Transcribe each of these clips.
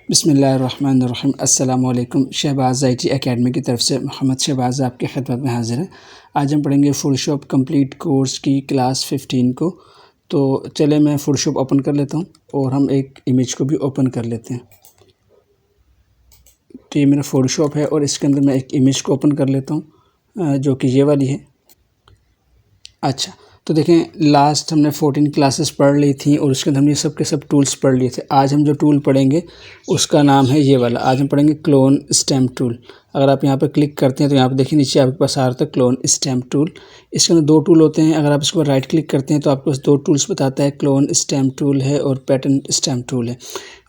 बिस्मिल्लाहिर्रहमानिर्रहीम। अस्सलामु अलैकुम। शहबाज़ IT एकेडमी की तरफ से मोहम्मद शहबाज़ आपकी खिदमत में हाज़िर है। आज हम पढ़ेंगे फ़ोटोशॉप कंप्लीट कोर्स की क्लास 15 को। तो चले मैं फ़ोटोशॉप ओपन कर लेता हूँ और हम एक इमेज को भी ओपन कर लेते हैं। तो ये मेरा फ़ोटोशॉप है और इसके अंदर मैं एक इमेज को ओपन कर लेता हूँ जो कि ये वाली है। अच्छा, तो देखें लास्ट हमने 14 क्लासेस पढ़ ली थी और उसके अंदर हमने सब के सब टूल्स पढ़ लिए थे। आज हम जो टूल पढ़ेंगे उसका नाम है ये वाला। आज हम पढ़ेंगे क्लोन स्टैम्प टूल। अगर आप यहाँ पर क्लिक करते हैं तो यहाँ पर देखिए नीचे आपके पास आ रहा था क्लोन स्टैम्प टूल। इसके अंदर दो टूल होते हैं। अगर आप इसको राइट क्लिक करते हैं तो आपके पास दो टूल्स बताता है, क्लोन स्टैम्प टूल है और पैटर्न स्टैम्प टूल है।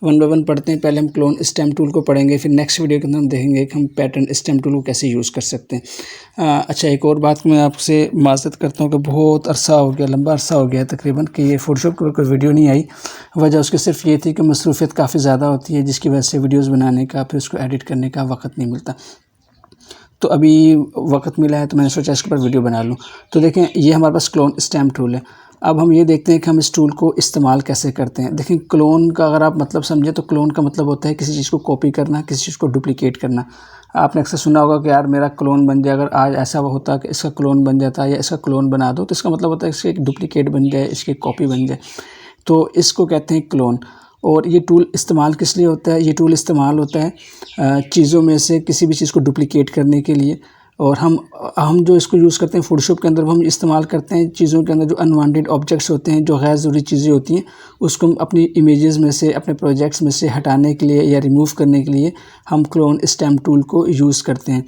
वन बाय वन पढ़ते हैं। पहले हम क्लोन स्टैम्प टूल को पढ़ेंगे, फिर नेक्स्ट वीडियो के अंदर हम देखेंगे कि हम पैटर्न स्टैम्प टूल को कैसे यूज़ कर सकते हैं। अच्छा, एक और बात मैं आपसे माज़रत करता हूँ कि बहुत अरसा हो गया, लंबा अरसा हो गया तकरीबन कि ये फ़ोटोशॉप के ऊपर कोई वीडियो नहीं आई। वजह उसकी सिर्फ ये थी कि मसरूफ़ियत काफ़ी ज़्यादा होती है, जिसकी वजह से वीडियोज़ बनाने का फिर उसको एडिट करने का वक्त नहीं मिलता। तो अभी वक्त मिला है तो मैंने सोचा इसके ऊपर वीडियो बना लूँ। तो देखें ये हमारे पास क्लोन स्टैम्प टूल है। अब हम ये देखते हैं कि हम इस टूल को इस्तेमाल कैसे करते हैं। देखें क्लोन का अगर आप मतलब समझें तो क्लोन का मतलब होता है किसी चीज़ को कॉपी करना, किसी चीज़ को डुप्लिकेट करना। आपने अक्सर सुना होगा कि यार मेरा क्लोन बन जाए। अगर आज ऐसा होता कि इसका क्लोन बन जाता या इसका क्लोन बना दो, तो इसका मतलब होता है इसकी एक डुप्लिकेट बन जाए, इसकी कॉपी बन जाए। तो इसको कहते हैं क्लोन। और ये टूल इस्तेमाल किस लिए होता है? ये टूल इस्तेमाल होता है चीज़ों में से किसी भी चीज़ को डुप्लिकेट करने के लिए। और हम जो इसको यूज़ करते हैं फ़ोटोशॉप के अंदर, वो हम इस्तेमाल करते हैं चीज़ों के अंदर जो अनवांटेड ऑब्जेक्ट्स होते हैं, जो गैर ज़रूरी चीज़ें होती हैं, उसको हम अपनी इमेजेस में से, अपने प्रोजेक्ट्स में से हटाने के लिए या रिमूव करने के लिए हम क्लोन स्टैम्प टूल को यूज़ करते हैं।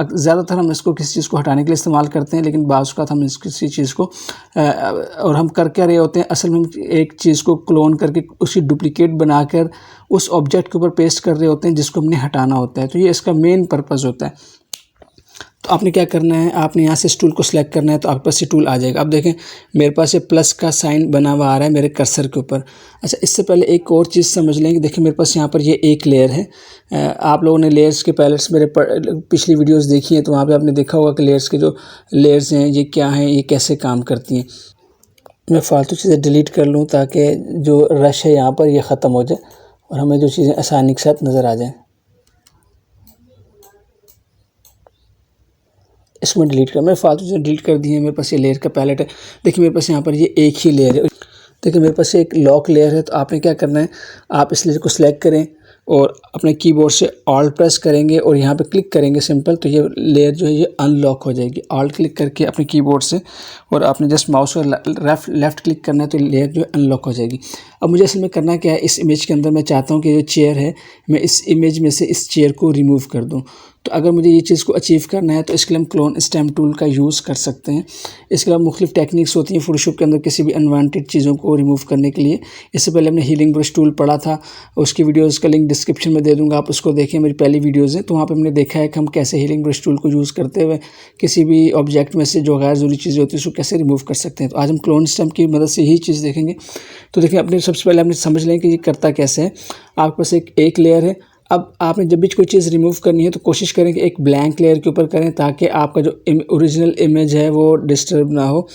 ज़्यादातर हम इसको किसी चीज़ को हटाने के लिए इस्तेमाल करते हैं, लेकिन बाज़ औक़ात हम किसी चीज़ को और हम कर क्या रहे होते हैं, असल में हम एक चीज़ को क्लोन करके उसकी डुप्लिकेट बनाकर उस ऑब्जेक्ट के ऊपर पेस्ट कर रहे होते हैं जिसको हमने हटाना होता है। तो ये इसका मेन पर्पज़ होता है। तो आपने क्या करना है, आपने यहाँ से इस टूल को सिलेक्ट करना है तो आपके पास ये टूल आ जाएगा। अब देखें मेरे पास ये प्लस का साइन बना हुआ आ रहा है मेरे कर्सर के ऊपर। अच्छा, इससे पहले एक और चीज़ समझ लें कि देखिए मेरे पास यहाँ पर ये एक लेयर है। आप लोगों ने लेयर्स के पैलेट्स मेरे पिछली वीडियोस देखी हैं तो वहाँ पे आपने देखा होगा कि लेयर्स के जो लेयर्स हैं ये क्या हैं, ये कैसे काम करती हैं। मैं फालतू चीज़ें डिलीट कर लूँ ताकि जो रश है यहाँ पर ये ख़त्म हो जाए और हमें जो चीज़ें आसानी के साथ नज़र आ जाएँ। इसको मैं डिलीट कर, मैं फालतू चीज़ें डिलीट कर दी है। मेरे पास ये लेयर का पैलेट है। देखिए मेरे पास यहाँ पर ये एक ही लेयर है। देखिए मेरे पास एक लॉक लेयर है। तो आपने क्या करना है, आप इस लेयर को सिलेक्ट करें और अपने कीबोर्ड से ऑल्ट प्रेस करेंगे और यहाँ पे क्लिक करेंगे सिंपल, तो ये लेयर जो है ये अनलॉक हो जाएगी। ऑल्ट क्लिक करके अपने कीबोर्ड से और आपने जस्ट माउस को लेफ़्ट क्लिक करना है तो लेयर जो है अनलॉक हो जाएगी। अब मुझे असल में करना क्या है, इस इमेज के अंदर मैं चाहता हूँ कि जो चेयर है, मैं इस इमेज में से इस चेयर को रिमूव कर दूँ। तो अगर मुझे ये चीज़ को अचीव करना है तो इसके लिए हम क्लोन स्टैम्प टूल का यूज़ कर सकते हैं। इसके अलावा मुख्तलिफ टेक्निक्स होती हैं फ़ोटोशॉप के अंदर किसी भी अनवांटेड चीज़ों को रिमूव करने के लिए। इससे पहले हमने हीलिंग ब्रश टूल पढ़ा था, उसकी वीडियोज़ का लिंक डिस्क्रिप्शन में दे दूँगा, आप उसको देखें। मेरी पहली वीडियोज़ हैं तो वहाँ पर हमने देखा है कि हम कैसे हीलिंग ब्रश टूल को यूज़ करते हुए किसी भी ऑब्जेक्ट में से जो गैर ज़रूरी चीज़ें होती हैं उसको कैसे रिमूव कर सकते हैं। तो आज हम क्लोन स्टैम्प की मदद से यही चीज़ देखेंगे। तो देखिए अपने सबसे पहले हमने समझ लें कि ये करता कैसे है। आपके पास एक लेयर है। अब आपने जब भी कोई चीज़ रिमूव करनी है तो कोशिश करें कि एक ब्लैंक लेयर के ऊपर करें ताकि आपका जो ओरिजिनल इमेज है वो डिस्टर्ब ना हो।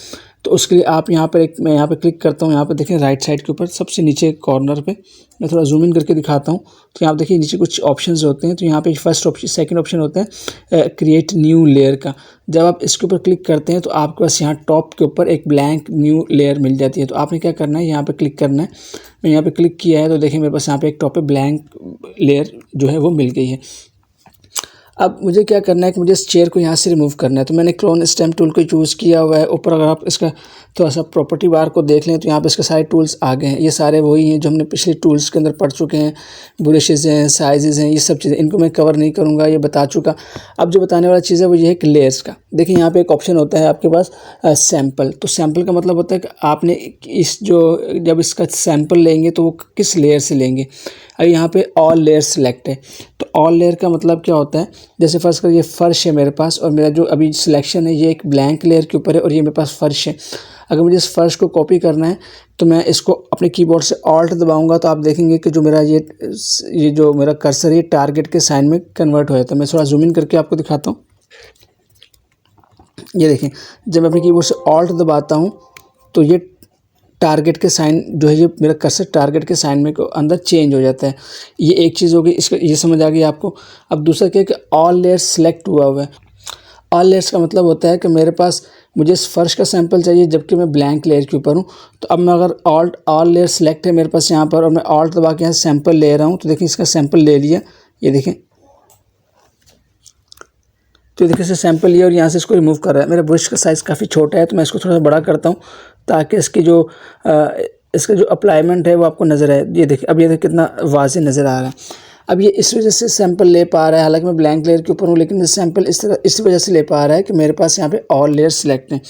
तो उसके लिए आप यहाँ पर मैं यहाँ पे क्लिक करता हूँ। यहाँ पे देखें राइट साइड के ऊपर सबसे नीचे कॉर्नर पे मैं थोड़ा जूम इन करके दिखाता हूँ। तो यहाँ पे देखिए नीचे कुछ ऑप्शंस होते हैं। तो यहाँ पे फर्स्ट ऑप्शन, सेकंड ऑप्शन होता है क्रिएट न्यू लेयर का। जब आप इसके ऊपर क्लिक करते हैं तो आपके पास यहाँ टॉप के ऊपर एक ब्लैंक न्यू लेयर मिल जाती है। तो आपने क्या करना है, यहाँ पे क्लिक करना है। मैं यहाँ पे क्लिक किया है तो देखिए मेरे पास यहाँ पे एक टॉप पे ब्लैंक लेयर जो है वो मिल गई है। अब मुझे क्या करना है कि मुझे इस चेयर को यहाँ से रिमूव करना है। तो मैंने क्लोन स्टैम्प टूल को यूज़ किया हुआ है। ऊपर अगर आप इसका थोड़ा सा प्रॉपर्टी बार को देख लें तो यहाँ पे इसके सारे टूल्स आ गए हैं। ये सारे वही हैं जो हमने पिछले टूल्स के अंदर पढ़ चुके हैं। ब्रशेज़ हैं, साइज़ेज़ हैं, ये सब चीज़ें, इनको मैं कवर नहीं करूँगा, ये बता चुका। अब जो बताने वाला चीज़ है वो ये है कि लेयर्स का। देखिए यहाँ पे एक ऑप्शन होता है आपके पास सैम्पल। तो सैम्पल का मतलब होता है कि आपने इस जब इसका सैम्पल लेंगे तो वो किस लेयर से लेंगे। अब यहाँ पे ऑल लेयर सेलेक्ट है। तो ऑल लेयर का मतलब क्या होता है, जैसे फर्स्ट कर ये फ़र्श है मेरे पास और मेरा जो अभी सिलेक्शन है ये एक ब्लैंक लेयर के ऊपर है और ये मेरे पास फ़र्श है। अगर मुझे इस फ़र्श को कॉपी करना है तो मैं इसको अपने कीबोर्ड से ऑल्ट दबाऊंगा तो आप देखेंगे कि जो मेरा ये जो मेरा कर्सर है टारगेट के साइन में कन्वर्ट हो जाता है। मैं थोड़ा जूम इन करके आपको दिखाता हूँ। ये देखें, जब मैं अपने कीबोर्ड से ऑल्ट दबाता हूँ तो ये टारगेट के साइन जो है, ये मेरा कर्सर टारगेट के साइन में को अंदर चेंज हो जाता है। ये एक चीज़ होगी, इसका ये समझ आ गई आपको। अब दूसरा क्या है कि ऑल लेयर्स सेलेक्ट हुआ है। ऑल लेयर्स का मतलब होता है कि मेरे पास मुझे इस फर्श का सैंपल चाहिए जबकि मैं ब्लैंक लेयर के ऊपर हूँ। तो अब मैं अगर ऑल लेयर सेलेक्ट है मेरे पास यहाँ पर और मैं ऑल्ट दबा के यहाँ सैंपल ले रहा हूँ, तो देखिए इसका सैंपल ले लिया, ये देखें, तो देखिए इसे सैंपल लिया और यहाँ से इसको रिमूव कर रहा है। मेरा ब्रश का साइज़ काफ़ी छोटा है तो मैं इसको थोड़ा सा बड़ा करता हूँ ताकि इसका जो अप्लाईमेंट है वो आपको नज़र आए। ये देखिए, अब ये देखिए कितना वाज़ेह नज़र आ रहा है। अब ये इस वजह से सैंपल ले पा रहा है, हालांकि मैं ब्लैंक लेयर के ऊपर हूँ, लेकिन ये सैंपल इस वजह से ले पा रहा है कि मेरे पास यहाँ पे ऑल लेयर सेलेक्ट हैं।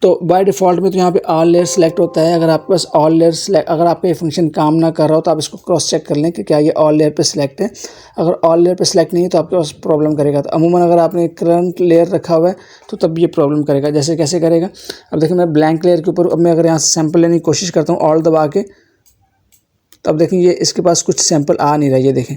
तो बाय डिफ़ॉल्ट में तो यहाँ पे ऑल लेयर सेलेक्ट होता है। अगर आपके पास ऑल लेयर सेलेक्ट, अगर आपका ये फंक्शन काम ना कर रहा हो तो आप इसको क्रॉस चेक कर लें कि क्या ये ऑल लेयर पे सिलेक्ट है। अगर ऑल लेयर पे सिलेक्ट नहीं है तो आपके पास प्रॉब्लम करेगा। तो अमूमन अगर आपने करंट लेयर रखा हुआ है तो तब ये प्रॉब्लम करेगा। जैसे कैसे करेगा, अब देखिए मैं ब्लैंक लेयर के ऊपर, अब मैं अगर यहाँ से सैंपल लेने की कोशिश करता हूँ ऑल दबा के, तो अब देखें ये इसके पास कुछ सैंपल आ नहीं रहा। ये देखें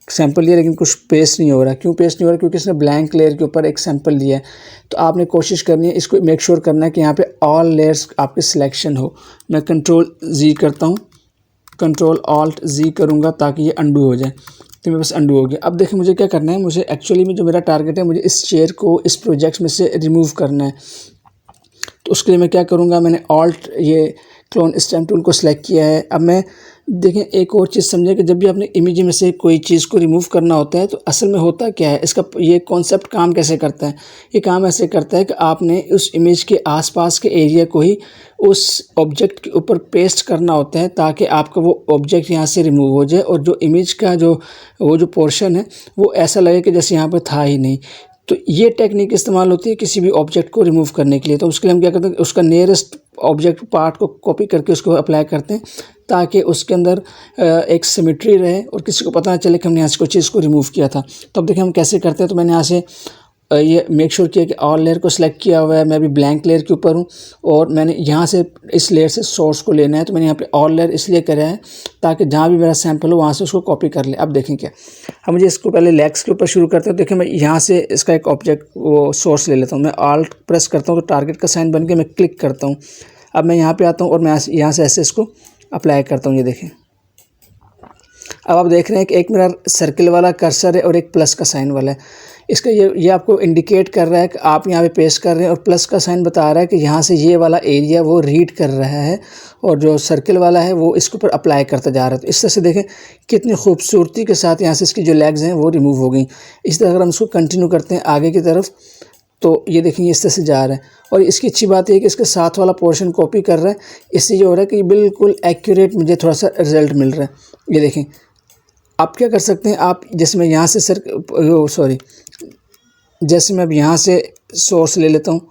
सैंपल लिया लेकिन कुछ पेस्ट नहीं हो रहा। क्यों पेस्ट नहीं हो रहा? क्योंकि इसने ब्लैंक लेयर के ऊपर एक सैंपल लिया है। तो आपने कोशिश करनी है, इसको मेक श्योर करना है कि यहाँ पे ऑल लेयर्स आपके सिलेक्शन हो। मैं कंट्रोल जी करता हूँ, कंट्रोल ऑल्ट जी करूँगा ताकि ये अंडू हो जाए। तो मेरे पास अंडू हो गया। अब देखिए मुझे क्या करना है, मुझे एक्चुअली में जो मेरा टारगेट है, मुझे इस चेयर को इस प्रोजेक्ट में से रिमूव करना है। तो उसके लिए मैं क्या करूँगा, मैंने ऑल्ट ये क्लोन स्टैम्प टूल को सिलेक्ट किया है। अब मैं देखें एक और चीज़ समझें कि जब भी आपने इमेज में से कोई चीज़ को रिमूव करना होता है तो असल में होता क्या है, इसका ये कॉन्सेप्ट काम कैसे करता है। ये काम ऐसे करता है कि आपने उस इमेज के आसपास के एरिया को ही उस ऑब्जेक्ट के ऊपर पेस्ट करना होता है ताकि आपका वो ऑब्जेक्ट यहाँ से रिमूव हो जाए और जो इमेज का वो जो पोर्शन है वो ऐसा लगे कि जैसे यहाँ पर था ही नहीं। तो ये टेक्निक इस्तेमाल होती है किसी भी ऑब्जेक्ट को रिमूव करने के लिए। तो उसके लिए हम क्या करते हैं, उसका नियरेस्ट ऑब्जेक्ट पार्ट को कॉपी करके उसको अप्लाई करते हैं ताकि उसके अंदर एक सिमेट्री रहे और किसी को पता ना चले कि हमने यहाँ से कोई चीज़ को रिमूव किया था। तो अब देखिए हम कैसे करते हैं। तो मैंने यहाँ से ये मेक श्योर किया कि ऑल लेयर को सिलेक्ट किया हुआ है। मैं अभी ब्लैंक लेयर के ऊपर हूँ और मैंने यहाँ से इस लेयर से सोर्स को लेना है। तो मैंने यहाँ पे ऑल लेयर इसलिए करा है ताकि जहाँ भी मेरा सैंपल हो वहाँ से उसको कॉपी कर ले। अब देखें क्या, हम मुझे इसको पहले लेग्स के ऊपर शुरू करते हैं। देखिए मैं यहाँ से इसका एक ऑब्जेक्ट वो सोर्स ले लेता हूँ। मैं ऑल्ट प्रेस करता हूँ तो टारगेट का साइन बन के मैं क्लिक करता हूँ। अब मैं यहाँ पर आता हूँ और मैं यहाँ से ऐसे इसको अप्लाई करता हूँ। ये देखें, अब आप देख रहे हैं कि एक मेरा सर्किल वाला कर्सर है और एक प्लस का साइन वाला है। इसका ये आपको इंडिकेट कर रहा है कि आप यहाँ पे पेस्ट कर रहे हैं और प्लस का साइन बता रहा है कि यहाँ से ये वाला एरिया वो रीड कर रहा है और जो सर्किल वाला है वो इसके ऊपर अप्लाई करता जा रहा है। तो इस तरह से देखें कितनी खूबसूरती के साथ यहाँ से इसकी जो लेग्स हैं वो रिमूव हो गई। इस तरह अगर हम इसको कंटिन्यू करते हैं आगे की तरफ तो ये देखेंगे इस तरह से जा रहा है। और इसकी अच्छी बात है कि इसके साथ वाला पोर्शन कॉपी कर रहा है। इससे ये हो रहा है कि बिल्कुल एक्यूरेट मुझे थोड़ा सा रिजल्ट मिल रहा है। ये देखें, आप क्या कर सकते हैं, आप जैसे मैं यहाँ से जैसे मैं अब यहाँ से सोर्स ले लेता हूँ,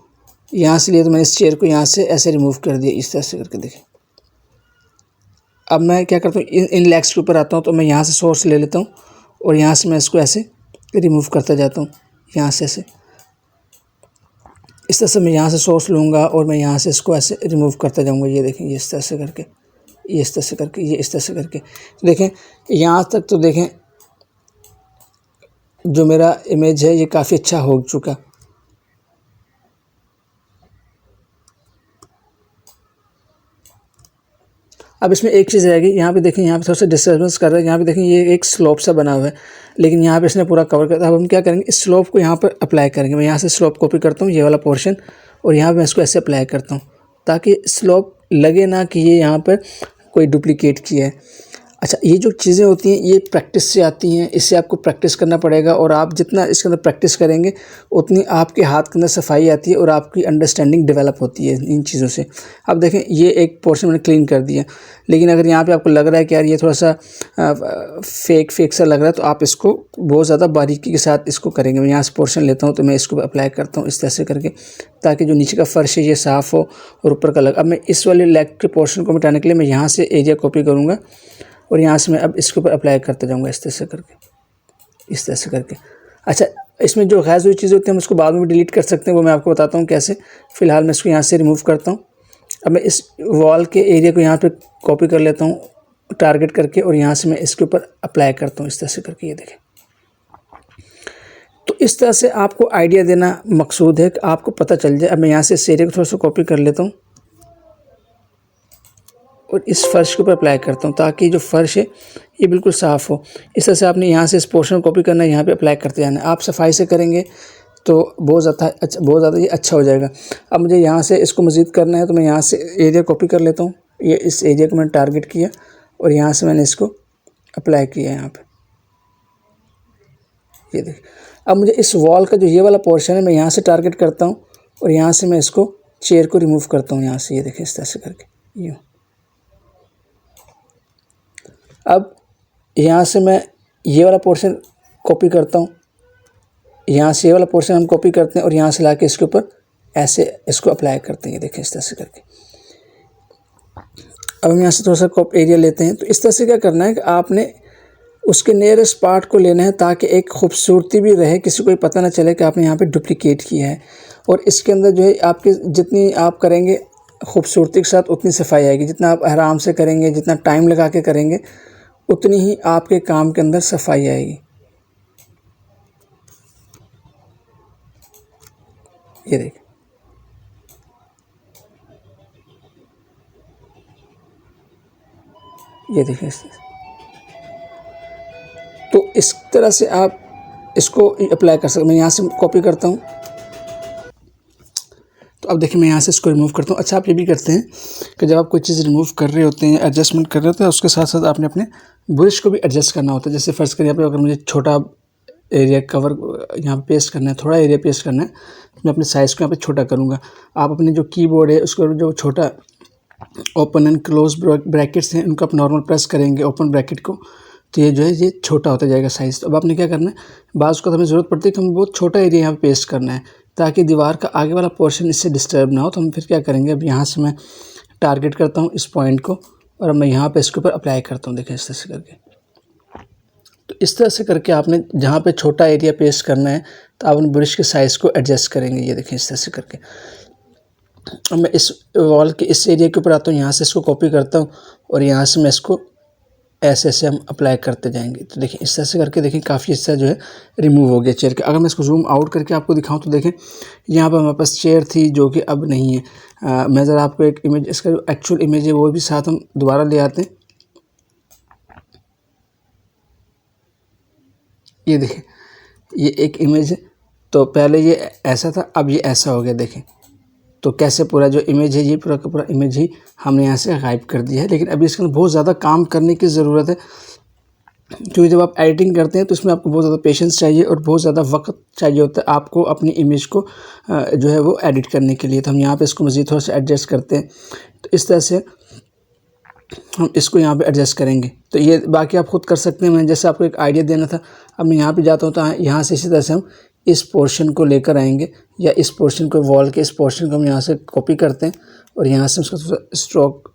यहाँ से लिए तो मैंने इस चेयर को यहाँ से ऐसे रिमूव कर दिया इस तरह से करके। देखें अब मैं क्या करता हूँ, इन लेग्स के ऊपर आता हूँ तो मैं यहाँ से सोर्स ले लेता हूँ और यहाँ से मैं इसको ऐसे रिमूव करता जाता हूँ। यहाँ से ऐसे इस तरह से मैं यहाँ से सोर्स लूँगा और मैं यहाँ से इसको ऐसे रिमूव करता जाऊँगा। ये देखें, ये इस तरह से करके, ये इस तरह से करके, ये इस तरह से करके। तो देखें यहाँ तक तो देखें जो मेरा इमेज है ये काफ़ी अच्छा हो चुका। अब इसमें एक चीज़ रहेगी, यहाँ पे देखें, यहाँ पे थोड़ा सा डिस्टर्बेंस कर रहा है। यहाँ पे देखें ये एक स्लोप सा बना हुआ है लेकिन यहाँ पे इसने पूरा कवर कर। अब हम क्या करेंगे, इस स्लोप को यहाँ पर अप्लाई करेंगे। मैं यहाँ से स्लोप कॉपी करता हूँ, ये वाला पोर्शन, और यहाँ पर मैं इसको ऐसे अप्लाई करता हूँ ताकि स्लोप लगे ना कि ये यहाँ पर कोई डुप्लीकेट किया है। अच्छा, ये जो चीज़ें होती हैं ये प्रैक्टिस से आती हैं, इससे आपको प्रैक्टिस करना पड़ेगा और आप जितना इसके अंदर प्रैक्टिस करेंगे उतनी आपके हाथ के अंदर सफाई आती है और आपकी अंडरस्टैंडिंग डेवलप होती है इन चीज़ों से। अब देखें ये एक पोर्शन मैंने क्लीन कर दिया, लेकिन अगर यहाँ पे आपको लग रहा है कि यार ये थोड़ा सा फेक सा लग रहा है तो आप इसको बहुत ज़्यादा बारीकी के साथ इसको करेंगे। मैं यहाँ से पोर्शन लेता हूँ तो मैं इसको अप्लाई करता हूँ इस तरह से करके ताकि जो नीचे का फ़र्श है ये साफ़ हो और ऊपर का लग। अब मैं इस वाले लेग के पोर्शन को मिटाने के लिए मैं यहाँ से एरिया कॉपी करूँगा और यहाँ से मैं अब इसके ऊपर अप्लाई करते जाऊँगा इस तरह से करके, इस तरह से करके। अच्छा, इसमें जो गैस हुई चीज़ होती है हम उसको बाद में भी डिलीट कर सकते हैं, वो मैं आपको बताता हूँ कैसे। फ़िलहाल मैं इसको यहाँ से रिमूव करता हूँ। अब मैं इस वॉल के एरिया को यहाँ पे कॉपी कर लेता हूँ टारगेट करके और यहाँ से मैं इसके ऊपर अप्लाई करता हूँ इस तरह से करके। ये देखें, तो इस तरह से आपको आइडिया देना मकसूद है कि आपको पता चल जाए। अब मैं यहाँ से इस एरिया को थोड़ा सा कॉपी कर लेता हूँ और इस फ़र्श के ऊपर अप्लाई करता हूँ ताकि जो फ़र्श है ये बिल्कुल साफ़ हो। इस तरह से आपने यहाँ से इस पोर्शन कॉपी करना है, यहाँ पे अप्लाई करते जाना है। आप सफाई से करेंगे तो बहुत ज़्यादा ये अच्छा हो जाएगा। अब मुझे यहाँ से इसको मज़ीद करना है तो मैं यहाँ से एरिया कॉपी कर लेता हूँ। ये इस एरिया को मैंने टारगेट किया और यहाँ से मैंने इसको अप्लाई किया यहाँ पे, ये देखिए। अब मुझे इस वॉल का जो ये वाला पोर्शन है मैं यहाँ से टारगेट करता हूँ और यहाँ से मैं इसको चेयर को रिमूव करता हूँ यहाँ से, ये देखिए इस तरह से करके यूँ। अब यहाँ से मैं ये वाला पोर्शन कॉपी करता हूँ, यहाँ से ये वाला पोर्शन हम कॉपी करते हैं और यहाँ से लाके इसके ऊपर ऐसे इसको अप्लाई करते हैं, ये देखिए इस तरह से करके। अब हम यहाँ से थोड़ा सा एरिया लेते हैं। तो इस तरह से क्या करना है कि आपने उसके नियरेस्ट पार्ट को लेना है ताकि एक खूबसूरती भी रहे, किसी को पता ना चले कि आपने यहाँ पे डुप्लीकेट किया है। और इसके अंदर जो है आपके जितनी आप करेंगे खूबसूरती के साथ उतनी सफाई आएगी। जितना आप आराम से करेंगे, जितना टाइम लगा के करेंगे, उतनी ही आपके काम के अंदर सफाई आएगी। ये देखिए, ये देखिए इस तरह से। तो इस तरह से आप इसको अप्लाई कर सकते हैं। मैं यहाँ से कॉपी करता हूँ तो अब देखिए मैं यहाँ से इसको रिमूव करता हूँ। अच्छा, आप ये भी करते हैं कि जब आप कोई चीज़ रिमूव कर रहे होते हैं, एडजस्टमेंट कर रहे होते हैं, उसके साथ साथ आपने अपने ब्रश को भी एडजस्ट करना होता है। जैसे फ़र्ज़ करिए यहाँ पे अगर मुझे छोटा एरिया कवर यहाँ पे पेस्ट करना है, थोड़ा एरिया पेस्ट करना है, तो मैं अपने साइज़ को यहाँ पे छोटा करूँगा। आप अपने जो कीबोर्ड है उसको जो छोटा ओपन एंड क्लोज ब्रैकेट्स हैं उनको आप नॉर्मल प्रेस करेंगे ओपन ब्रैकेट को, तो ये जो है ये छोटा होता जाएगा साइज़। तो अब आपने क्या करना है, बाज़ को हमें ज़रूरत पड़ती है कि हमें बहुत छोटा एरिया यहाँ पे पेस्ट करना है ताकि दीवार का आगे वाला पोर्शन इससे डिस्टर्ब ना हो। तो हम फिर क्या करेंगे, अब यहाँ से मैं टारगेट करता हूँ इस पॉइंट को और अब मैं यहाँ पे इसके ऊपर अप्लाई करता हूँ। देखिए इस तरह से करके। तो इस तरह से करके आपने जहाँ पे छोटा एरिया पेस्ट करना है तो आप अपने ब्रश के साइज़ को एडजस्ट करेंगे। ये देखें इस तरह से करके। अब मैं इस वॉल के इस एरिया के ऊपर आता हूँ, यहाँ से इसको कॉपी करता हूँ और यहाँ से मैं इसको ऐसे ऐसे हम अप्लाई करते जाएंगे। तो देखिए इस तरह से करके देखें काफ़ी अच्छा जो है रिमूव हो गया चेयर के। अगर मैं इसको जूम आउट करके आपको दिखाऊं तो देखें यहाँ पर हमारे पास चेयर थी जो कि अब नहीं है। मैं ज़रा आपको एक इमेज, इसका जो एक्चुअल इमेज है वो भी साथ हम दोबारा ले आते हैं। ये देखें ये एक इमेज है, तो पहले ये ऐसा था, अब ये ऐसा हो गया। देखें तो कैसे पूरा जो इमेज है ये पूरा का पूरा इमेज ही हमने यहाँ से गायब कर दिया है। लेकिन अभी इसके अंदर बहुत ज़्यादा काम करने की ज़रूरत है, क्योंकि जब आप एडिटिंग करते हैं तो इसमें आपको बहुत ज़्यादा पेशेंस चाहिए और बहुत ज़्यादा वक्त चाहिए होता है आपको अपनी इमेज को जो है वो एडिट करने के लिए। तो हम यहाँ पे इसको मज़ीद थोड़ा सा एडजस्ट करते हैं। तो इस तरह से हम इसको यहाँ पे एडजस्ट करेंगे। तो ये बाकी आप खुद कर सकते हैं, मैंने जैसे आपको एक आइडिया देना था। अब मैं यहाँ पे जाता हूँ तो यहाँ से इसी तरह से हम इस पोर्शन को लेकर आएंगे, या इस पोर्शन को, वॉल के इस पोर्शन को हम यहाँ से कॉपी करते हैं और यहाँ से उसका थोड़ा स्ट्रोक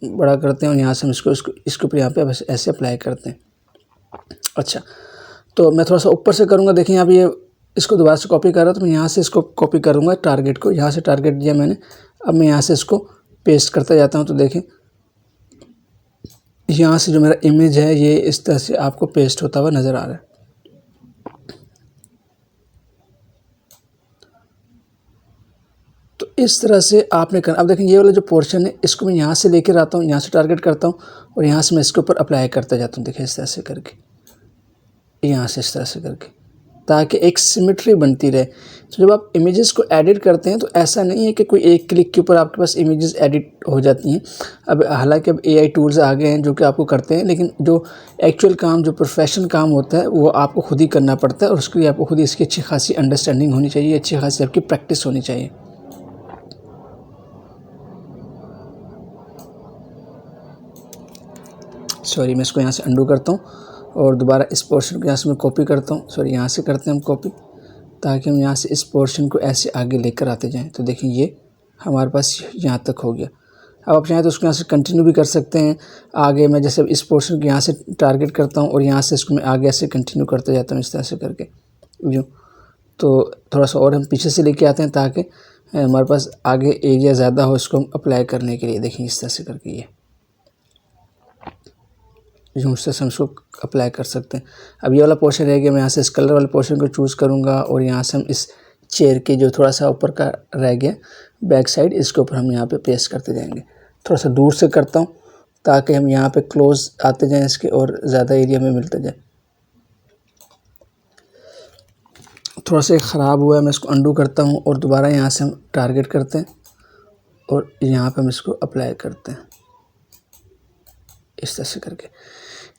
बड़ा करते हैं और यहाँ से हम इसके ऊपर यहाँ पे ऐसे अप्लाई करते हैं। अच्छा, तो मैं थोड़ा सा ऊपर से करूँगा। देखिए यहाँ पे ये इसको दोबारा से कॉपी कर रहा, तो मैं यहाँ से इसको कॉपी करूँगा टारगेट को। यहाँ से टारगेट दिया मैंने, अब मैं यहाँ से इसको पेस्ट करता जाता हूँ। तो देखें यहाँ से जो मेरा इमेज है ये इस तरह से आपको पेस्ट होता हुआ नज़र आ रहा है। तो इस तरह से आपने करना। अब देखें ये वाला जो पोर्शन है इसको मैं यहाँ से लेकर आता हूँ, यहाँ से टारगेट करता हूँ और यहाँ से मैं इसके ऊपर अप्लाई करता जाता हूँ। देखिए इस तरह से करके, यहाँ से इस तरह से करके, ताकि एक सिमेट्री बनती रहे। तो जब आप इमेजेस को एडिट करते हैं तो ऐसा नहीं है कि कोई एक क्लिक के ऊपर आपके पास इमेजेस एडिट हो जाती हैं। अब हालांकि अब AI टूल्स आ गए हैं जो कि आपको करते हैं, लेकिन जो एक्चुअल काम, जो प्रोफेशनल काम होता है वो आपको खुद ही करना पड़ता है और उसके लिए आपको खुद ही इसकी अच्छी खासी अंडरस्टैंडिंग होनी चाहिए, अच्छी खासी आपकी प्रैक्टिस होनी चाहिए। सॉरी, मैं इसको यहाँ से अंडू करता हूँ और दोबारा इस पोर्शन को यहाँ से मैं कॉपी करता हूँ। सॉरी, यहाँ से करते हैं हम कॉपी, ताकि हम यहाँ से इस पोर्शन को ऐसे आगे लेकर आते जाएं। तो देखिए ये हमारे पास यहाँ तक हो गया। अब आप चाहें तो उसको यहाँ से कंटिन्यू भी कर सकते हैं आगे। मैं जैसे इस पोर्शन को यहाँ से टारगेट करता हूँ और यहाँ से इसको मैं आगे ऐसे कंटिन्यू करते जाता हूँ इस तरह से करके यूँ। तो थोड़ा सा और हम पीछे से लेके आते हैं ताकि हमारे पास आगे एरिया ज़्यादा हो इसको हम अप्लाई करने के लिए। देखिए इस तरह से करके ये यूँ से हम इसको अप्लाई कर सकते हैं। अब ये वाला पोर्शन रह गया, मैं यहाँ से इस कलर वाले पोर्शन को चूज़ करूँगा और यहाँ से हम इस चेयर के जो थोड़ा सा ऊपर का रह गया बैक साइड, इसके ऊपर हम यहाँ पे पेस्ट करते जाएंगे। थोड़ा सा दूर से करता हूँ ताकि हम यहाँ पे क्लोज आते जाएं इसके और ज़्यादा एरिया में मिलता जाए। थोड़ा सा ख़राब हुआ है, मैं इसको अंडू करता हूँ और दोबारा यहाँ से हम टारगेट करते हैं और यहाँ पे हम इसको अप्लाई करते हैं इस तरह से करके।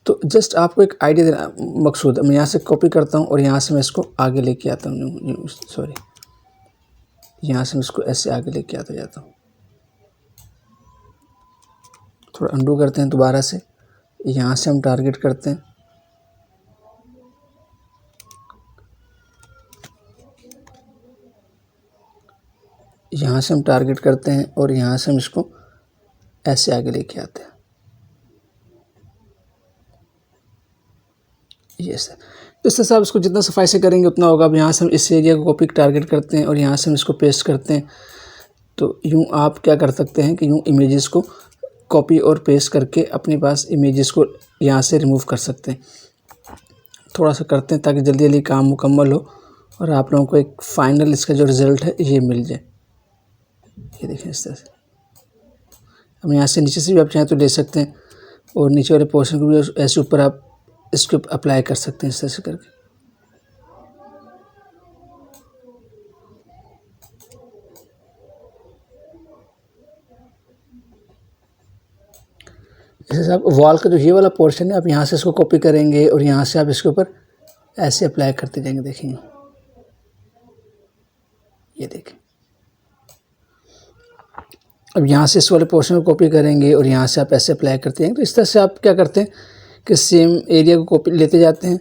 तो जस्ट आपको एक आइडिया देना मकसूद है। मैं यहाँ से कॉपी करता हूँ और यहाँ से मैं इसको आगे लेके आता हूँ, सॉरी यहाँ से मैं इसको ऐसे आगे लेके आता जाता हूँ। थोड़ा अंडू करते हैं दोबारा से, यहाँ से हम टारगेट करते हैं, यहाँ से हम टारगेट करते हैं और यहाँ से हम इसको ऐसे आगे लेके आते हैं। ये सर इस तरह से आप इसको जितना सफाई से करेंगे उतना होगा। अब यहाँ से हम इस एरिया को कॉपी टारगेट करते हैं और यहाँ से हम इसको पेस्ट करते हैं। तो यूँ आप क्या कर सकते हैं कि यूँ इमेजेस को कॉपी और पेस्ट करके अपने पास इमेजेस को यहाँ से रिमूव कर सकते हैं। थोड़ा सा करते हैं ताकि जल्दी जल्दी काम मुकम्मल हो और आप लोगों को एक फ़ाइनल इसका जो रिज़ल्ट है ये मिल जाए। ये देखें इस तरह से। हम यहाँ से नीचे से भी आप चाहें तो ले सकते हैं और नीचे वाले पोर्शन को भी ऐसे ऊपर आप इसको अप्लाई कर सकते हैं इस तरह से करके। जैसे आप वॉल का जो ये वाला पोर्शन है आप यहाँ से इसको कॉपी करेंगे और यहाँ से आप इसके ऊपर ऐसे अप्लाई करते जाएंगे। देखेंगे ये देखें। अब यहाँ से इस वाले पोर्शन को कॉपी करेंगे और यहाँ से आप ऐसे अप्लाई करते हैं। तो इस तरह से आप क्या करते हैं कि सेम एरिया को कॉपी लेते जाते हैं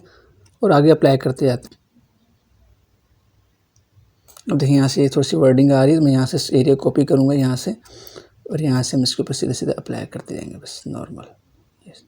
और आगे अप्लाई करते जाते हैं। अब देखिए यहाँ से ये थोड़ी सी वर्डिंग आ रही है, तो मैं यहाँ से इस एरिया को कॉपी करूँगा यहाँ से और यहाँ से हम इसके ऊपर सीधे सीधे अप्लाई करते जाएंगे बस नॉर्मल। यस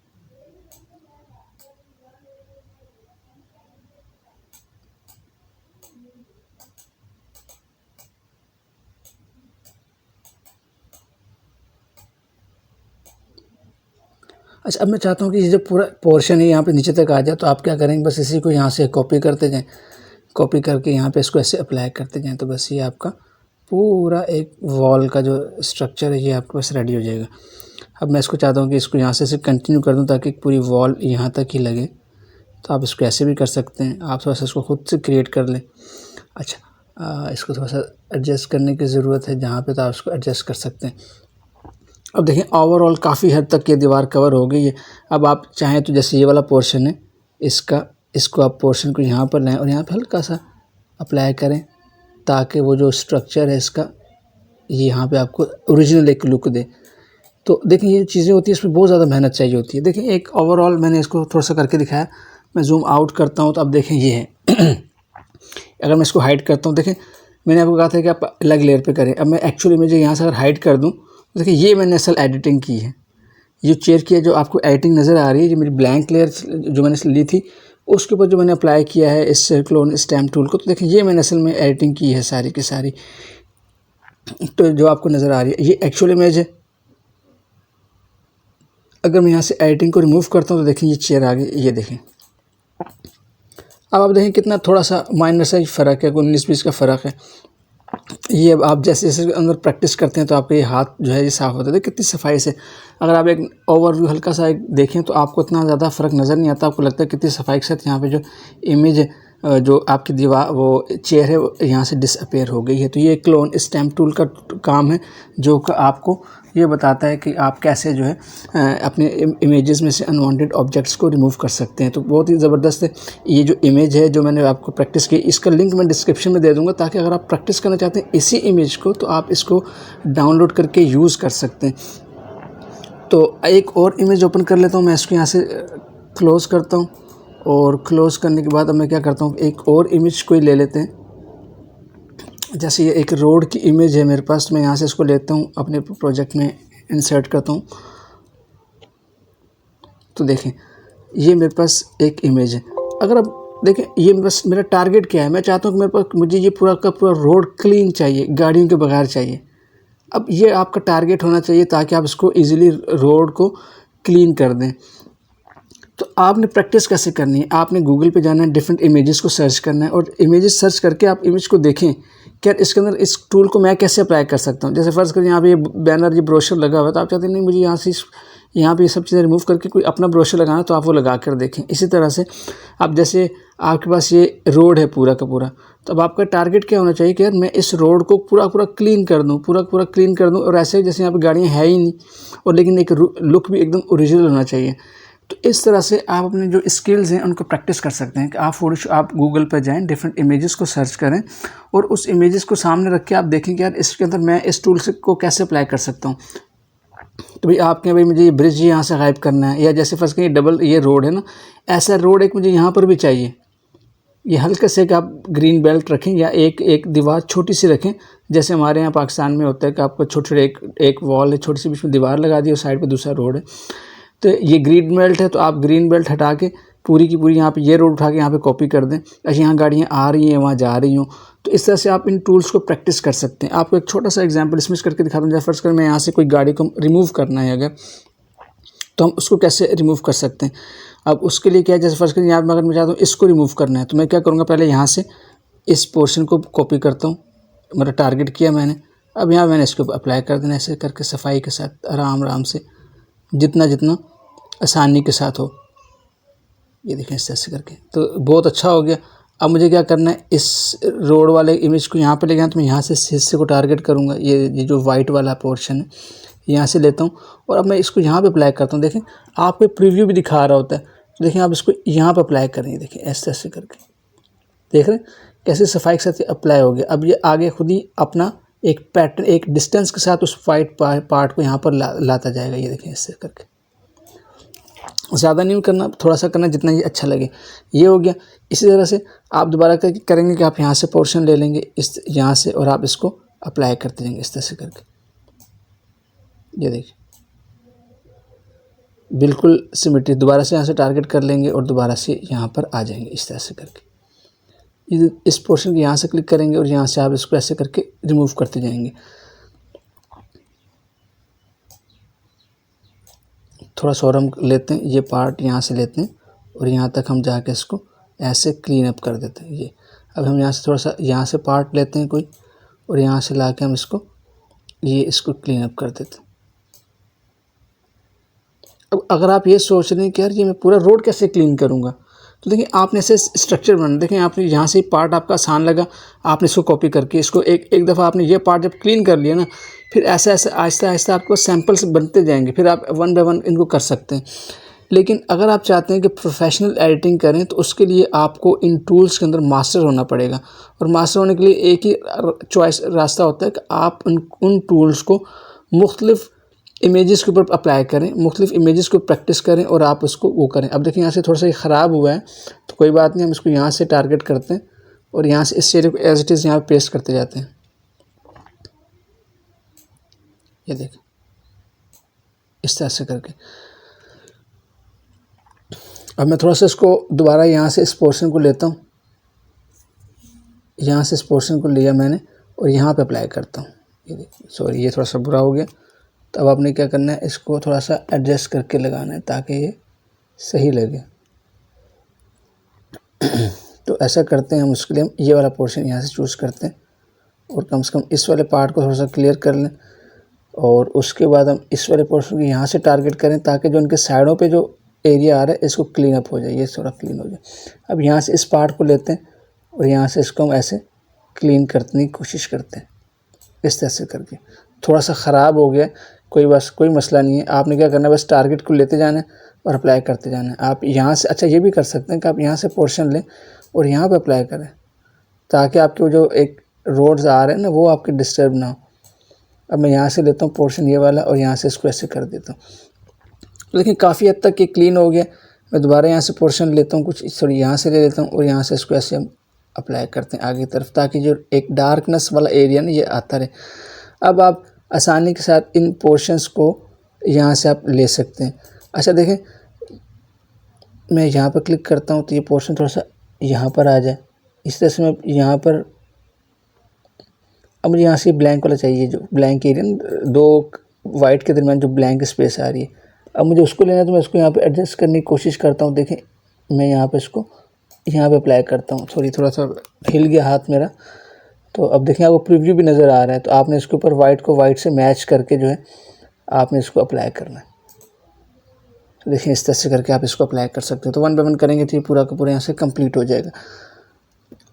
अच्छा, अब मैं चाहता हूँ कि ये जो पूरा पोर्शन है यहाँ पे नीचे तक आ जाए। तो आप क्या करेंगे, बस इसी को यहाँ से कॉपी करते जाएं, कॉपी करके यहाँ पे इसको ऐसे अप्लाई करते जाएं। तो बस ये आपका पूरा एक वॉल का जो स्ट्रक्चर है ये आपके पास रेडी हो जाएगा। अब मैं इसको चाहता हूँ कि इसको यहाँ से कंटिन्यू कर दूँ ताकि पूरी वॉल यहाँ तक ही लगे। तो आप इसको ऐसे भी कर सकते हैं, आप थोड़ा सा इसको खुद से क्रिएट कर लें। अच्छा इसको थोड़ा सा एडजस्ट करने की ज़रूरत है जहाँ पे, तो आप इसको एडजस्ट कर सकते हैं। अब देखें ओवरऑल काफ़ी हद तक ये दीवार कवर हो गई है। अब आप चाहें तो जैसे ये वाला पोर्शन है इसको आप पोर्शन को यहाँ पर लाएँ और यहाँ पे हल्का सा अप्लाई करें ताकि वो जो स्ट्रक्चर है इसका ये यहाँ पे आपको ओरिजिनल एक लुक दे। तो देखिए ये चीज़ें होती हैं, इसमें बहुत ज़्यादा मेहनत चाहिए होती है। देखिए एक ओवरऑल मैंने इसको थोड़ा सा करके दिखाया। मैं जूम आउट करता हूँ तो अब देखें ये है। अगर मैं इसको हाइड करता हूँ, देखें मैंने आपको कहा था कि आप अलग लेयर पे करें। अब मैं एक्चुअली मुझे यहाँ से अगर हाइड कर दूँ तो देखिए ये मैंने असल एडिटिंग की है। ये चेयर की है जो आपको एडिटिंग नज़र आ रही है, ये मेरी ब्लैंक लेयर जो मैंने ली थी उसके ऊपर जो मैंने अप्लाई किया है इस सर्कुलर स्टैम्प टूल को। तो देखिए ये मैंने असल में एडिटिंग की है सारी की सारी। तो जो आपको नज़र आ रही है ये एक्चुअल इमेज है। अगर मैं यहाँ से एडिटिंग को रिमूव करता हूँ तो देखिए ये चेयर आ गई, ये देखें। अब आप देखें कितना थोड़ा सा माइनर सा फ़र्क है, 19-20 का फ़र्क है। ये अब आप जैसे जैसे अंदर प्रैक्टिस करते हैं तो आपके ये हाथ जो है ये साफ़ होता है। कितनी सफाई से अगर आप एक ओवरव्यू हल्का सा एक देखें तो आपको इतना ज़्यादा फ़र्क नज़र नहीं आता। आपको लगता है कितनी सफाई के साथ यहाँ पे जो इमेज है, जो आपकी दीवार वो चेयर है वो यहाँ से डिसअपेयर हो गई है। तो ये क्लोन स्टैम्प टूल का काम है जो कि आपको ये बताता है कि आप कैसे जो है अपने इमेजेस में से अनवांटेड ऑब्जेक्ट्स को रिमूव कर सकते हैं। तो बहुत ही ज़बरदस्त है ये जो इमेज है जो मैंने आपको प्रैक्टिस की। इसका लिंक मैं डिस्क्रिप्शन में दे दूँगा ताकि अगर आप प्रैक्टिस करना चाहते हैं इसी इमेज को तो आप इसको डाउनलोड करके यूज़ कर सकते हैं। तो एक और इमेज ओपन कर लेता हूँ मैं, इसको यहाँ से क्लोज़ करता हूँ और क्लोज़ करने के बाद अब मैं क्या करता हूँ एक और इमेज कोई ले लेते हैं। जैसे ये एक रोड की इमेज है मेरे पास, मैं यहाँ से इसको लेता हूँ अपने प्रोजेक्ट में इंसर्ट करता हूँ। तो देखें ये मेरे पास एक इमेज है। अगर आप देखें ये बस मेरा टारगेट क्या है, मैं चाहता हूँ कि मेरे पास मुझे ये पूरा का पूरा रोड क्लीन चाहिए, गाड़ियों के बगैर चाहिए। अब ये आपका टारगेट होना चाहिए ताकि आप इसको ईज़िली रोड को क्लीन कर दें। तो आपने प्रैक्टिस कैसे करनी है, आपने गूगल पे जाना है, डिफरेंट इमेजेस को सर्च करना है और इमेजेस सर्च करके आप इमेज को देखें क्या इसके अंदर इस टूल को मैं कैसे अप्लाई कर सकता हूँ। जैसे फ़र्ज़ करें यहाँ पे ये बैनर ये ब्रोशर लगा हुआ है तो आप चाहते हैं नहीं मुझे यहाँ से यहाँ पे ये सब चीज़ें रिमूव करके कोई अपना ब्रोशर लगाना तो आप वो लगा कर देखें। इसी तरह से आप जैसे आपके पास ये रोड है पूरा का पूरा, तो अब आपका टारगेट क्या होना चाहिए कि यार मैं इस रोड को पूरा क्लीन कर दूँ, पूरा क्लीन कर दूँ, और ऐसे जैसे यहाँ पे गाड़ियाँ है ही नहीं, और लेकिन एक लुक भी एकदम ओरिजिनल होना चाहिए। तो इस तरह से आप अपने जो स्किल्स हैं उनको प्रैक्टिस कर सकते हैं कि आप गूगल पर जाएं, डिफरेंट इमेजेस को सर्च करें और उस इमेजेस को सामने रख के आप देखें कि यार इसके अंदर मैं इस टूल से को कैसे अप्लाई कर सकता हूँ। तो भाई आपके भाई मुझे ये ब्रिज यहाँ से गायब करना है, या जैसे फर्स्ट ये डबल ये रोड है ना, ऐसा रोड एक मुझे यहाँ पर भी चाहिए। ये हल्के से आप ग्रीन बेल्ट रखें या एक दीवार छोटी सी रखें, जैसे हमारे यहाँ पाकिस्तान में होता है कि आपको छोटे एक वॉल है, छोटी सी बीच में दीवार लगा दी और साइड पे दूसरा रोड है। तो ये ग्रीन बेल्ट है, तो आप ग्रीन बेल्ट हटा के पूरी की पूरी यहाँ पे ये रोड उठा के यहाँ पे कॉपी कर दें। अच्छा यहाँ गाड़ियाँ आ रही हैं, वहाँ जा रही हूँ, तो इस तरह से आप इन टूल्स को प्रैक्टिस कर सकते हैं। आपको एक छोटा सा एग्जांपल इसमें करके दिखा दूँ। जैसे फर्स्ट कर मैं यहाँ से कोई गाड़ी को रिमूव करना है अगर, तो हम उसको कैसे रिमूव कर सकते हैं। अब उसके लिए क्या है, जैसे फर्स्ट कर यहाँ पर अगर मैं चाहता हूँ इसको रिमूव करना है, तो मैं क्या करूँगा, पहले यहाँ से इस पोर्शन को कॉपी करता हूँ, मेरा टारगेट किया मैंने। अब यहाँ मैंने इसको अप्लाई कर देना ऐसे करके सफाई के साथ, आराम से, जितना आसानी के साथ हो। ये देखें इस तरह से करके, तो बहुत अच्छा हो गया। अब मुझे क्या करना है, इस रोड वाले इमेज को यहाँ पे ले गया, तो मैं यहाँ से इस हिस्से को टारगेट करूँगा। ये जो वाइट वाला पोर्शन है यहाँ से लेता हूँ और अब मैं इसको यहाँ पे अप्लाई करता हूँ। देखें आपको प्रीव्यू भी दिखा रहा होता है, तो देखें आप इसको यहाँ पे अप्लाई करेंगे। देखें ऐसे ऐसे करके, देख रहे हैं कैसे सफाई के साथ अप्लाई हो गया। अब ये आगे खुद ही अपना एक पैटर्न, एक डिस्टेंस के साथ उस वाइट पार्ट को यहाँ पर लाता जाएगा। ये देखें ऐसे करके, ज़्यादा नहीं करना, थोड़ा सा करना जितना ये अच्छा लगे। ये हो गया। इसी तरह से आप दोबारा करेंगे कि आप यहाँ से पोर्शन ले लेंगे इस यहाँ से, और आप इसको अप्लाई करते जाएंगे इस तरह से करके। ये देखिए बिल्कुल सिमेट्री, दोबारा से यहाँ से टारगेट कर लेंगे और दोबारा से यहाँ पर आ जाएंगे इस तरह से करके। इस पोर्शन को यहाँ से क्लिक करेंगे और यहाँ से आप इसको ऐसे करके रिमूव करते जाएंगे। थोड़ा सा और हम लेते हैं, ये पार्ट यहाँ से लेते हैं और यहाँ तक हम जाके इसको ऐसे क्लीन अप कर देते हैं। ये अब हम यहाँ से थोड़ा सा यहाँ से पार्ट लेते हैं कोई, और यहाँ से ला के हम इसको क्लीन अप कर देते हैं। अब अगर आप ये सोच रहे हैं कि यार ये मैं पूरा रोड कैसे क्लीन करूँगा, तो देखिए आपने ऐसे स्ट्रक्चर बनाना। देखें आपने यहाँ से पार्ट आपका आसान लगा, आपने इसको कॉपी करके इसको एक दफ़ा आपने ये पार्ट जब क्लीन कर लिया ना, फिर ऐसे ऐसे आहिस्ता आहिस्ता आपको सैंपल्स बनते जाएंगे, फिर आप वन बाय वन इनको कर सकते हैं। लेकिन अगर आप चाहते हैं कि प्रोफेशनल एडिटिंग करें, तो उसके लिए आपको इन टूल्स के अंदर मास्टर होना पड़ेगा। और मास्टर होने के लिए एक ही रास्ता होता है कि आप उन टूल्स को मुख्तलिफ इमेजेस के ऊपर अप्लाई करें, मुख्तलिफ इमेजेस को प्रैक्टिस करें और आप उसको वो करें। अब देखिए यहाँ से थोड़ा सा ये ख़राब हुआ है, तो कोई बात नहीं, हम इसको यहाँ से टारगेट करते हैं और यहाँ से इस एरिया को एज इट इज़ यहाँ पे पेस्ट करते जाते हैं। ये देखें इस तरह से करके। अब मैं थोड़ा सा इसको दोबारा यहाँ से इस पोर्शन को लेता हूँ, यहाँ से इस पोर्शन को लिया मैंने और यहाँ पे अप्लाई करता हूँ। ये देखिए, सॉरी ये थोड़ा सा बुरा हो गया। तो अब आपने क्या करना है, इसको थोड़ा सा एडजस्ट करके लगाना है ताकि ये सही लगे। तो ऐसा करते हैं हम, उसके लिए हम ये वाला पोर्शन यहाँ से चूज़ करते हैं और कम से कम इस वाले पार्ट को थोड़ा सा क्लियर कर लें, और उसके बाद हम इस वाले पोर्शन को यहाँ से टारगेट करें ताकि जो उनके साइडों पे जो एरिया आ रहा है इसको क्लीन अप हो जाए, ये थोड़ा क्लीन हो जाए। अब यहाँ से इस पार्ट को लेते हैं और यहाँ से इसको हम ऐसे क्लीन करने की कोशिश करते हैं इस तरह से करके। थोड़ा सा ख़राब हो गया, कोई मसला नहीं है। आपने क्या करना है, बस टारगेट को लेते जाना है और अप्लाई करते जाना है। आप यहाँ से अच्छा ये भी कर सकते हैं कि आप यहाँ से पोर्शन लें और यहाँ पे अप्लाई करें ताकि आपके जो एक रोड्स आ रहे हैं ना वो आपके डिस्टर्ब ना हो। अब मैं यहाँ से लेता हूँ पोर्शन ये वाला और यहाँ से इसको ऐसे कर देता हूँ। लेकिन काफ़ी हद तक ये क्लीन हो गया। मैं दोबारा यहाँ से पोर्शन लेता हूँ, कुछ सॉरी यहाँ से ले लेता हूँ और यहाँ से इसको ऐसे हम अप्लाई करते हैं आगे की तरफ ताकि जो एक डार्कनेस वाला एरिया ना ये आता रहे। अब आप आसानी के साथ इन पोर्शंस को यहाँ से आप ले सकते हैं। अच्छा देखें, मैं यहाँ पर क्लिक करता हूँ तो ये पोर्शन थोड़ा सा यहाँ पर आ जाए। इस तरह से मैं यहाँ पर, अब मुझे यहाँ से ब्लैंक वाला चाहिए, जो ब्लैंक एरिया दो वाइट के दरमियान जो ब्लैंक स्पेस आ रही है, अब मुझे उसको लेना है। तो मैं इसको यहाँ पे एडजस्ट करने की कोशिश करता हूँ। देखें मैं यहाँ पे इसको यहाँ पे अप्लाई करता हूँ। सॉरी थोड़ा सा हिल गया हाथ मेरा। तो अब देखें आपको प्रीव्यू भी नज़र आ रहा है। तो आपने इसके ऊपर वाइट को वाइट से मैच करके जो है आपने इसको अप्लाई करना है। तो देखिए इस तरह से करके आप इसको अप्लाई कर सकते हो। तो 1 बाय 1 करेंगे तो ये पूरा का पूरा यहाँ से कंप्लीट हो जाएगा।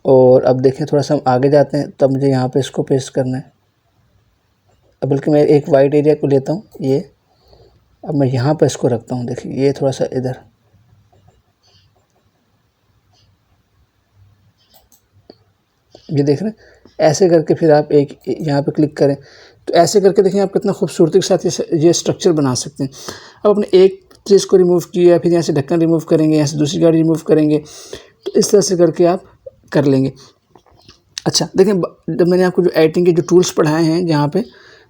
और अब देखें थोड़ा सा हम आगे जाते हैं, तब मुझे यहाँ पे इसको पेस्ट करना है। अब बल्कि मैं एक वाइट एरिया को लेता हूँ ये, अब मैं यहाँ पर इसको रखता हूँ। देखिए ये थोड़ा सा इधर, ये देख रहे हैं, ऐसे करके फिर आप एक यहाँ पे क्लिक करें। तो ऐसे करके देखें आप कितना खूबसूरती के साथ ये स्ट्रक्चर बना सकते हैं। अब अपने एक चीज़ को रिमूव किया, फिर यहाँ से ढक्कन रिमूव करेंगे, यहाँ से दूसरी गाड़ी रिमूव करेंगे, तो इस तरह से करके आप कर लेंगे। अच्छा देखें, जब मैंने आपको जो एडिटिंग के जो टूल्स पढ़ाए हैं, जहाँ पे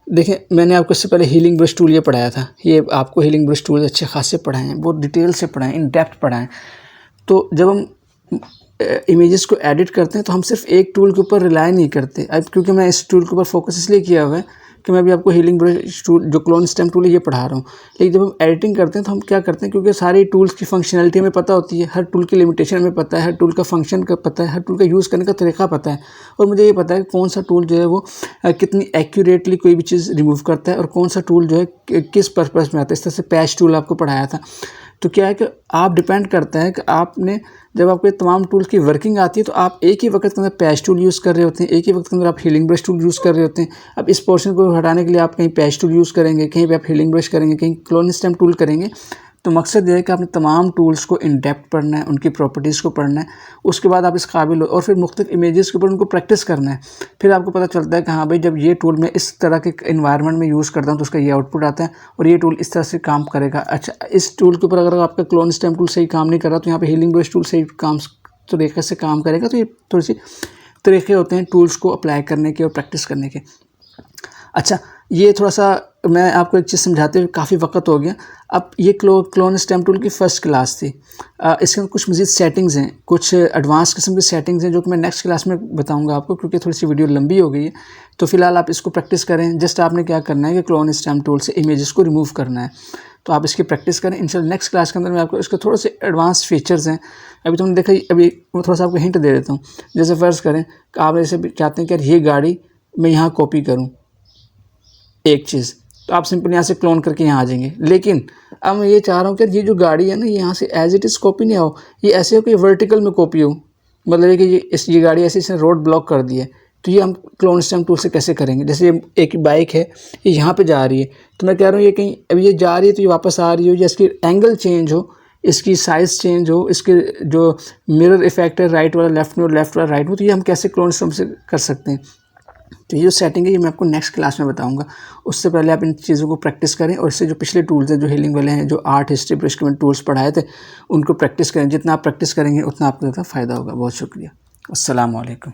देखें मैंने आपको इससे पहले हीलिंग ब्रश टूल ये पढ़ाया था। ये आपको हीलिंग ब्रश टूल अच्छे खासे पढ़ाए हैं, बहुत डिटेल से पढ़ाए हैं, इन डेप्थ पढ़ाए हैं। तो जब हम इमेजेस को एडिट करते हैं तो हम सिर्फ एक टूल के ऊपर रिलाई नहीं करते। अब क्योंकि मैं इस टूल के ऊपर फोकस इसलिए किया हुआ है कि मैं अभी आपको हीलिंग ब्रश टूल जो क्लोन स्टैम्प टूल है ये पढ़ा रहा हूँ। लेकिन जब हम एडिटिंग करते हैं तो हम क्या करते हैं, क्योंकि सारे टूल्स की फंक्शनैलिटी हमें पता होती है, हर टूल की लिमिटेशन हमें पता है, हर टूल का फंक्शन का पता है, हर टूल का यूज़ करने का तरीका पता है, और मुझे ये पता है कि कौन सा टूल जो है वो कितनी एक्यूरेटली कोई भी चीज़ रिमूव करता है और कौन सा टूल जो है किस पर्पज़ में आता है। इस तरह से पैच टूल आपको पढ़ाया था। तो क्या है कि आप डिपेंड करता है कि आपने जब आपको ये तमाम टूल की वर्किंग आती है तो आप एक ही वक्त के अंदर पैच टूल यूज़ कर रहे होते हैं, एक ही वक्त के अंदर आप हीलिंग ब्रश टूल यूज़ कर रहे होते हैं। अब इस पोर्शन को हटाने के लिए आप कहीं पैच टूल यूज़ करेंगे, कहीं पे आप हीलिंग ब्रश करेंगे, कहीं क्लोन स्टैम्प टूल करेंगे। तो मकसद ये है कि आपने तमाम टूल्स को इन डेप्थ पढ़ना है, उनकी प्रॉपर्टीज़ को पढ़ना है, उसके बाद आप इस काबिल हो, और फिर मुख्तलिफ इमेजेस के ऊपर उनको प्रैक्टिस करना है। फिर आपको पता चलता है कि हाँ भाई, जब ये टूल मैं इस तरह के इन्वायरमेंट में यूज़ करता हूँ तो उसका ये आउटपुट आता है और ये टूल इस तरह से काम करेगा। अच्छा, इस टूल के ऊपर अगर आपका क्लोन स्टैम्प टूल सही काम नहीं कर रहा तो यहाँ पर हीलिंग ब्रश टूल सही तरीके से काम करेगा। तो ये थोड़ी सी तरीके होते हैं टूल्स को अप्लाई करने के और प्रैक्टिस करने के। अच्छा, ये थोड़ा सा मैं आपको एक चीज़ समझाते हुए काफ़ी वक्त हो गया। अब ये क्लोन स्टैम्प टूल की फ़र्स्ट क्लास थी। इसके अंदर कुछ मज़ीद सेटिंग्स हैं, कुछ एडवांस किस्म की सेटिंग्स हैं जो कि मैं नेक्स्ट क्लास में बताऊंगा आपको, क्योंकि थोड़ी सी वीडियो लंबी हो गई है। तो फिलहाल आप इसको प्रैक्टिस करें। जस्ट आपने क्या करना है कि क्लोन स्टैम्प टूल से इमेजेस को रिमूव करना है। तो आप इसकी प्रैक्टिस करें। इंशाल्लाह नेक्स्ट क्लास के अंदर मैं आपको इसके थोड़े से एडवांस फीचर्स हैं। अभी तुमने देखा, अभी मैं थोड़ा सा आपको हिंट दे देता हूँ। जैसे फ़र्ज़ करें कि आप ऐसे चाहते हैं कि ये गाड़ी मैं यहाँ कॉपी करूँ एक चीज़, तो आप सिंपल यहाँ से क्लोन करके यहाँ आ जाएंगे। लेकिन अब मैं ये चाह रहा हूँ कि ये जो गाड़ी है ना, ये यहाँ से एज इट इज़ कॉपी नहीं हो, ये ऐसे हो कि वर्टिकल में कॉपी हो। मतलब ये कि ये गाड़ी ऐसे इसने रोड ब्लॉक कर दी है। तो ये हम क्लोन स्टैम्प टूल से कैसे करेंगे। जैसे ये एक बाइक है, ये यहाँ पे जा रही है, तो मैं कह रहा हूँ ये कहीं अभी ये जा रही है तो ये वापस आ रही हो, या इसकी एंगल चेंज हो, इसकी साइज़ चेंज हो, इसके जो मिरर इफेक्ट है राइट वाला लेफ्ट में और लेफ्ट वाला राइट में, तो ये हम कैसे क्लोन स्टैम्प से कर सकते हैं। तो ये जो सेटिंग है ये मैं आपको नेक्स्ट क्लास में बताऊंगा। उससे पहले आप इन चीज़ों को प्रैक्टिस करें, और इससे जो पिछले टूल्स हैं जो हीलिंग वाले हैं, जो आर्ट हिस्ट्री ब्रश के टूल्स पढ़ाए थे, उनको प्रैक्टिस करें। जितना आप प्रैक्टिस करेंगे उतना आपको ज़्यादा फ़ायदा होगा। बहुत शुक्रिया। अस्सलाम वालेकुम।